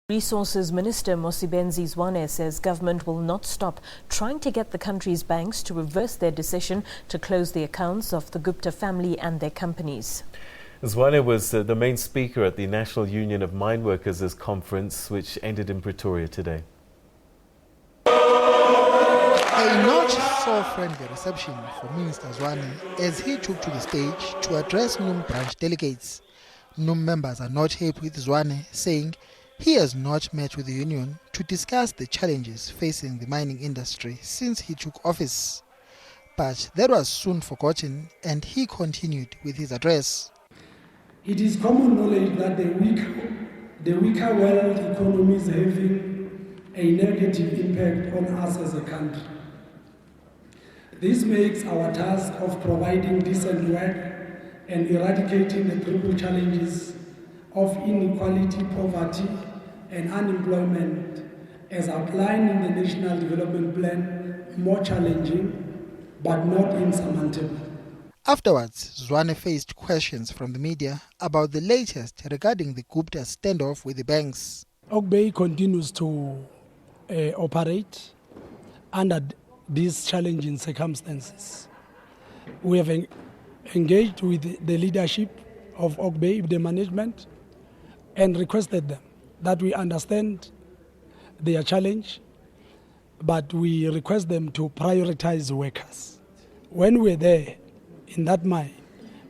Resources Minister Mosebenzi Zwane says government will not stop trying to get the country's banks to reverse their decision to close the accounts of the Gupta family and their companies. Zwane was the main speaker at the National Union of Mineworkers conference, which ended in Pretoria today. A not so friendly reception for Minister Zwane as he took to the stage to address NUM branch delegates. NUM members are not happy with Zwane, saying he has not met with the union to discuss the challenges facing the mining industry since he took office. But that was soon forgotten, and he continued with his address. It is common knowledge that the weaker world economy is having a negative impact on us as a country. This makes our task of providing decent work and eradicating the triple challenges of inequality, poverty, and unemployment, as outlined in the National Development Plan, more challenging, but not insurmountable. Afterwards, Zwane faced questions from the media about the latest regarding the Guptas standoff with the banks. OGBEI continues to operate under these challenging circumstances. We have engaged with the leadership of OGBEI, the management, and requested them that we understand their challenge, but we request them to prioritize workers. When we're there, in that mine,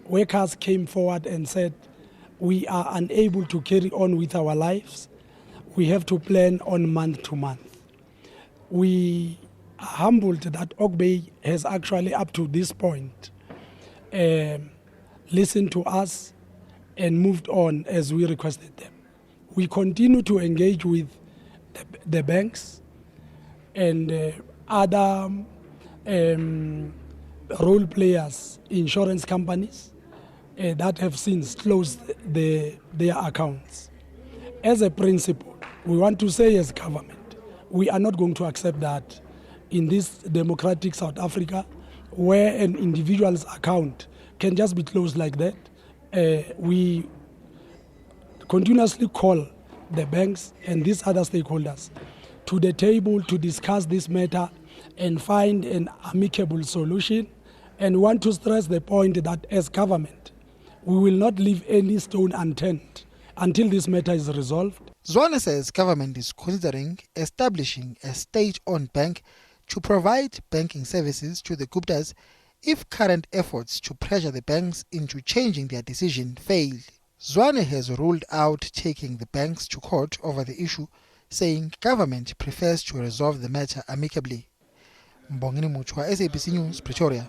workers came forward and said, we are unable to carry on with our lives. We have to plan on month to month. We are humbled that OGBEI has actually, up to this point, listened to us and moved on as we requested them. We continue to engage with the banks and other role players, insurance companies that have since closed their accounts. As a principle, we want to say as government, we are not going to accept that in this democratic South Africa, where an individual's account can just be closed like that. We continuously call the banks and these other stakeholders to the table to discuss this matter and find an amicable solution, and want to stress the point that as government, we will not leave any stone unturned until this matter is resolved. Zwane says government is considering establishing a state-owned bank to provide banking services to the Guptas if current efforts to pressure the banks into changing their decision fail. Zwane has ruled out taking the banks to court over the issue, saying government prefers to resolve the matter amicably. Mbongini Muchwa, SABC News, Pretoria.